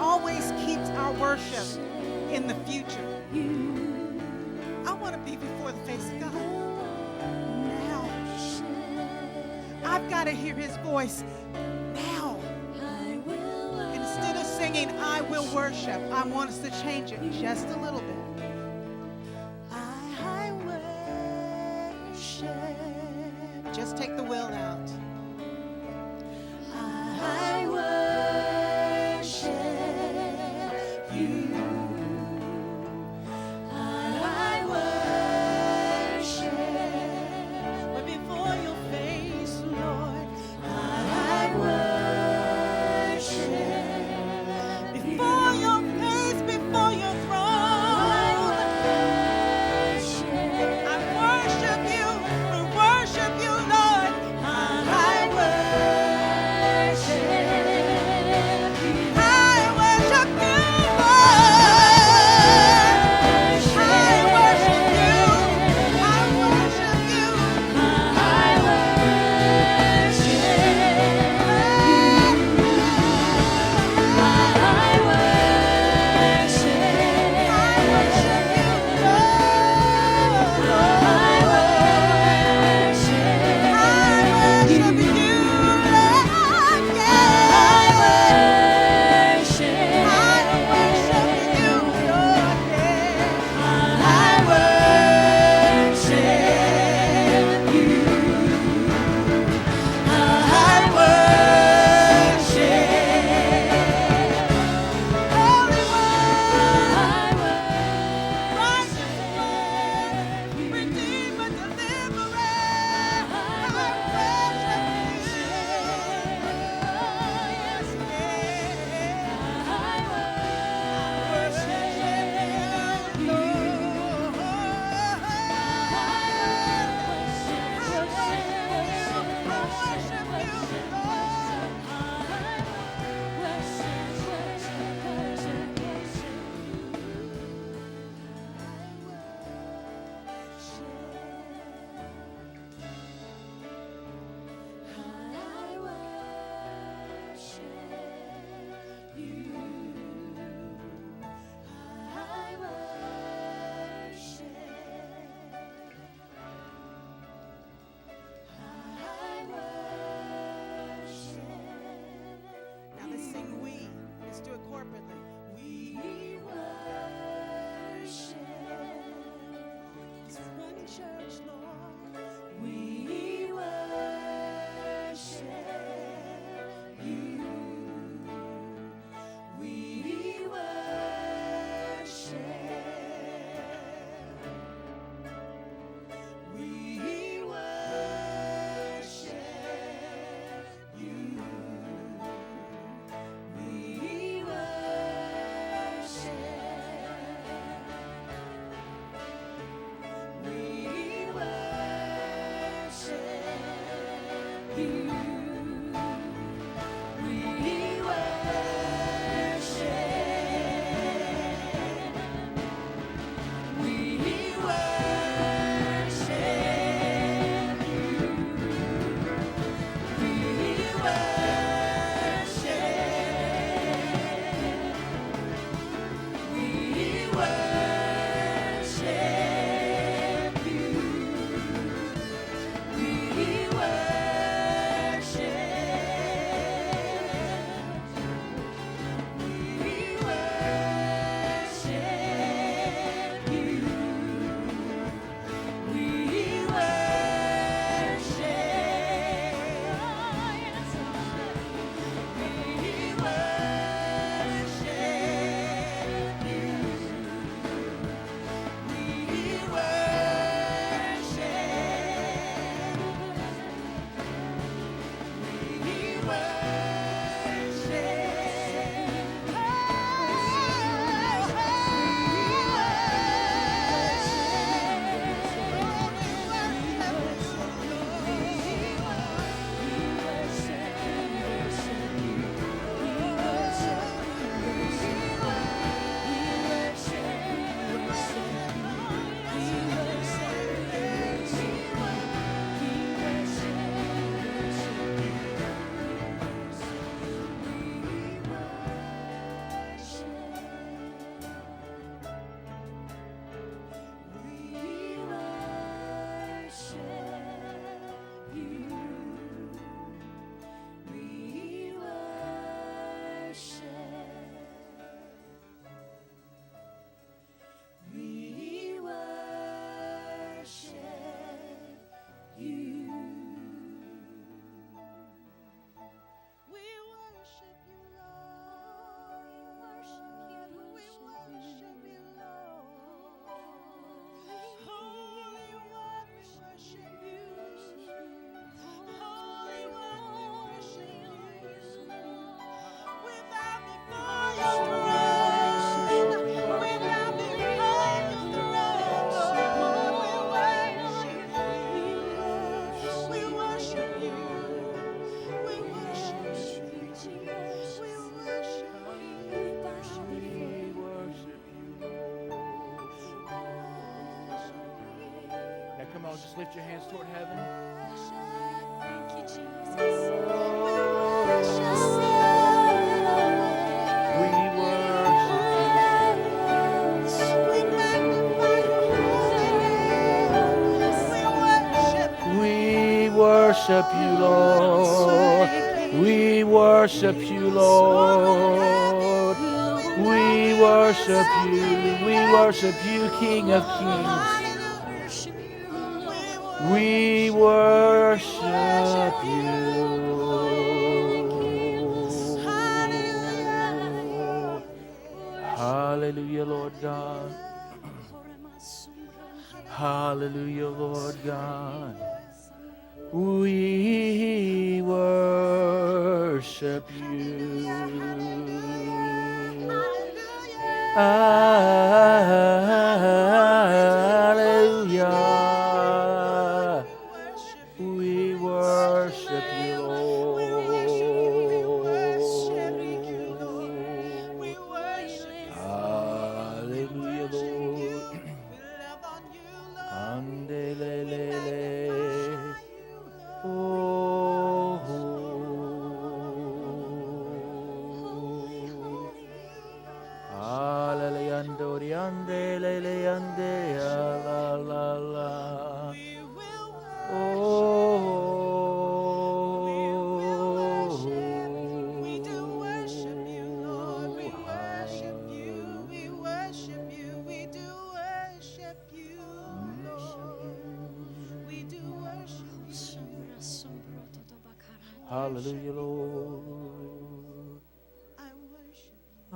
always keeps our worship in the future. I want to be before the face of God now. I've got to hear his voice now. Instead of singing, I will worship, I want us to change it just a little bit. I worship. Just take the will out. I worship you. I worship. We're before your face, Lord. I worship. Before your face, before your throne. I worship you. We worship you, Lord. I worship. I worship you, Lord. I worship you. I worship you. I worship you. Now let's sing we. Let's do it corporately. We worship. It's one church, Lord. We worship you. We worship. We worship you. We worship. on, just lift your hands toward heaven. Thank you, Jesus. We worship you, Lord. We worship you, Lord. We worship you. We worship you, King of Kings. We worship you. Hallelujah, Lord God. Hallelujah, Lord God. We worship you. Hallelujah. We worship you, Lord. Hallelujah, Lord. Andelelele. Oh. Aleleyandori andelele ande la la la. Oh. We do worship you, Lord. We worship you. We worship you. We do worship you, Lord. We do worship you. Hallelujah, Lord. I worship you. I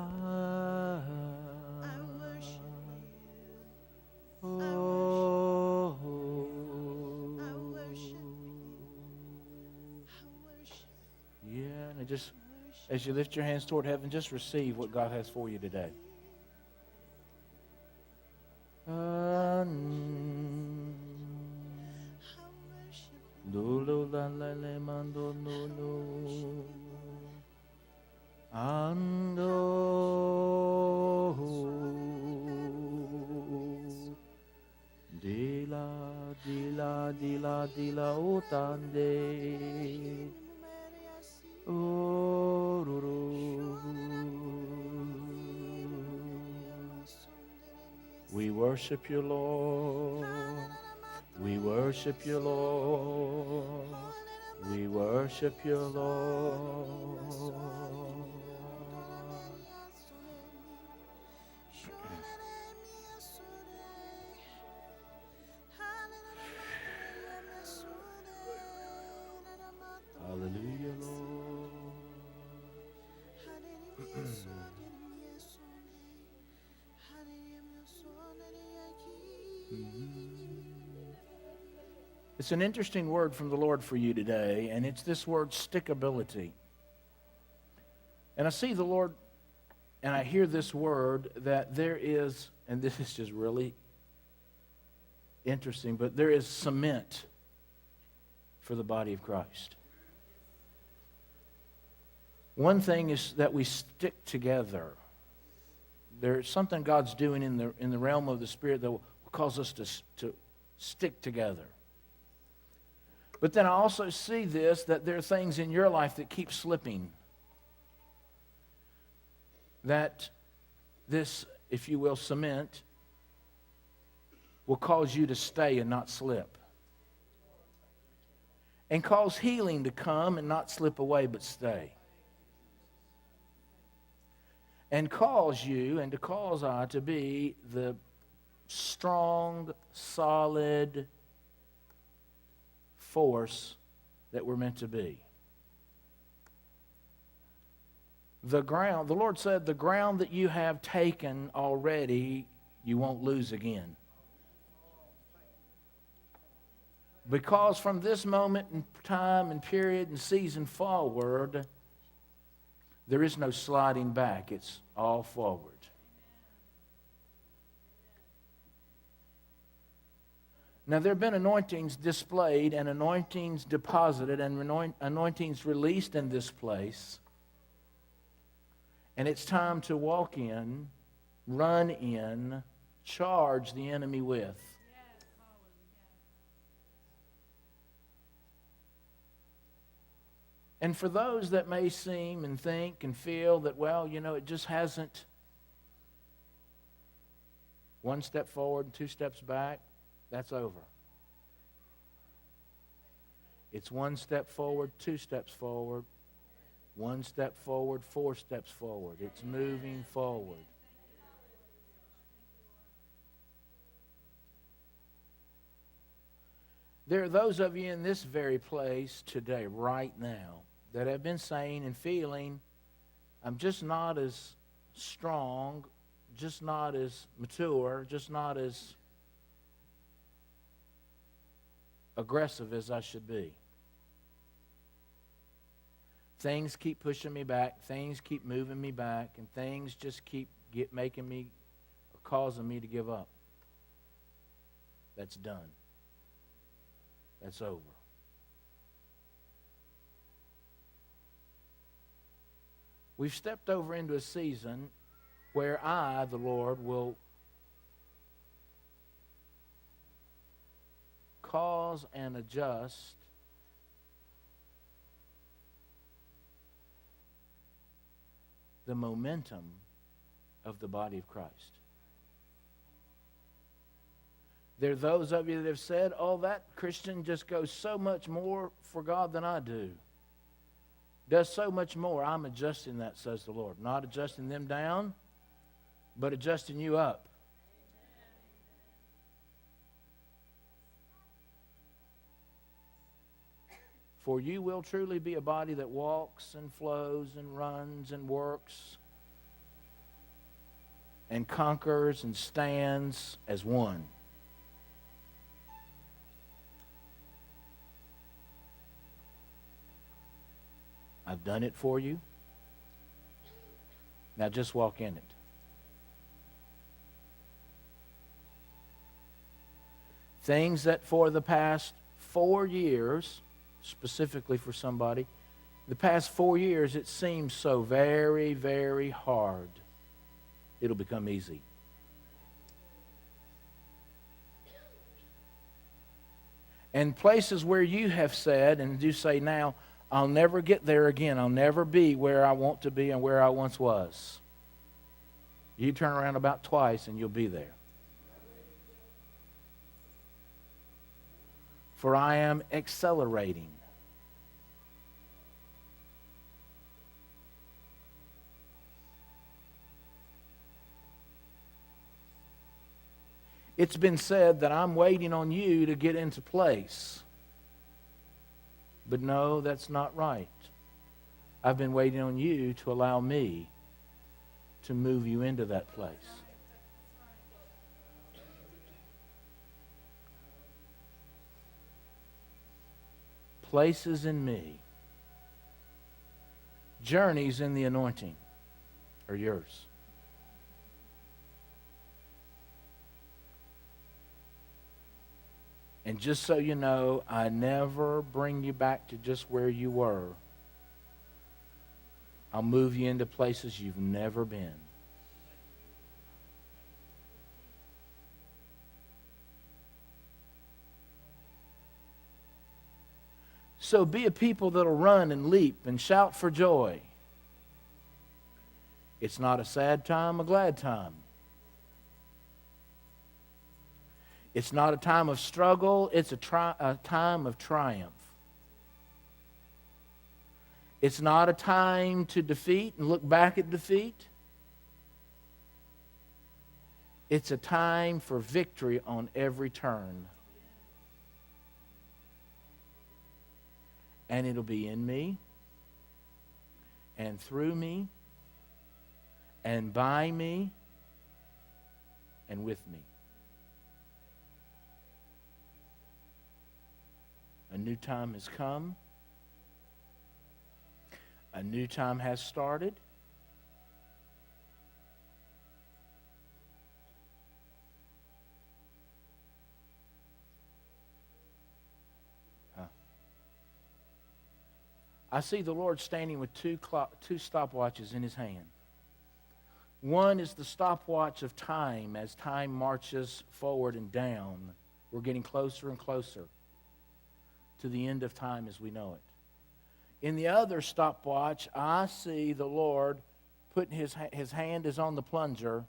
worship you. Oh. I worship you. I worship you. Yeah, and just as you lift your hands toward heaven, just receive what God has for you today. Ando dila utande We worship you, Lord. We worship you, Lord. We worship you, Lord. Hallelujah, Lord. It's an interesting word from the Lord for you today, and it's this word stickability. And I see the Lord, and I hear this word that there is, and this is just really interesting, but there is cement for the body of Christ. One thing is that we stick together. There's something God's doing in the realm of the Spirit that will cause us to stick together. But then I also see this, that there are things in your life that keep slipping. That this, if you will, cement will cause you to stay and not slip. And cause healing to come and not slip away but stay. And cause you and to cause I to be the strong, solid force that we're meant to be. The ground, the Lord said, the ground that you have taken already, you won't lose again. Because from this moment in time and period and season forward, there is no sliding back. It's all forward. Now, there have been anointings displayed and anointings deposited and anointings released in this place. And it's time to walk in, run in, charge the enemy with. And for those that may seem and think and feel that, well, you know, it just hasn't one step forward and two steps back, that's over. It's one step forward, two steps forward, one step forward, four steps forward. It's moving forward. There are those of you in this very place today, right now, that have been saying and feeling, I'm just not as strong, just not as mature, just not as aggressive as I should be. Things keep pushing me back, things keep moving me back, and things just keep making me or causing me to give up. That's done. That's over. We've stepped over into a season where I, the Lord, will cause and adjust the momentum of the body of Christ. There are those of you that have said, oh, that Christian just goes so much more for God than I do. Does so much more. I'm adjusting that, says the Lord. Not adjusting them down, but adjusting you up. For you will truly be a body that walks and flows and runs and works and conquers and stands as one. I've done it for you. Now just walk in it. Things that for the past 4 years, specifically for somebody, the past 4 years it seems so very, very hard. It'll become easy. And places where you have said and do say now, I'll never get there again. I'll never be where I want to be and where I once was. You turn around about twice and you'll be there. For I am accelerating. It's been said that I'm waiting on you to get into place. But no, that's not right. I've been waiting on you to allow me to move you into that place. Places in me, journeys in the anointing are yours. And just so you know, I never bring you back to just where you were. I'll move you into places you've never been. So be a people that'll run and leap and shout for joy. It's not a sad time, a glad time. It's not a time of struggle, it's a time of triumph. It's not a time to defeat and look back at defeat. It's a time for victory on every turn. And it'll be in me, and through me, and by me, and with me. A new time has come. A new time has started. I see the Lord standing with two stopwatches in his hand. One is the stopwatch of time. As time marches forward and down, we're getting closer and closer to the end of time as we know it. In the other stopwatch, I see the Lord putting his hand is on the plunger,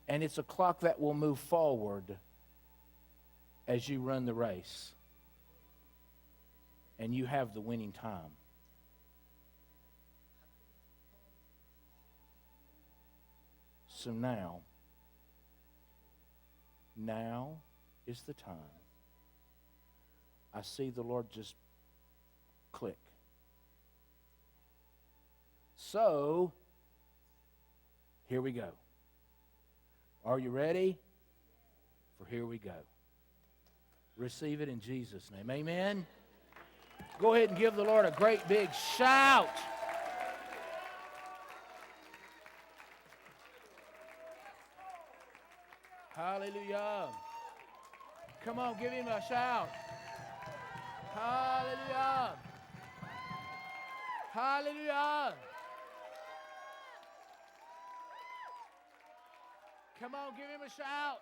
and it's a clock that will move forward as you run the race. And you have the winning time. So now is the time. I see the Lord just click. So, here we go. Are you ready? For here we go. Receive it in Jesus' name. Amen. Go ahead and give the Lord a great big shout. Hallelujah. Come on, give him a shout. Hallelujah. Hallelujah. Come on, give him a shout.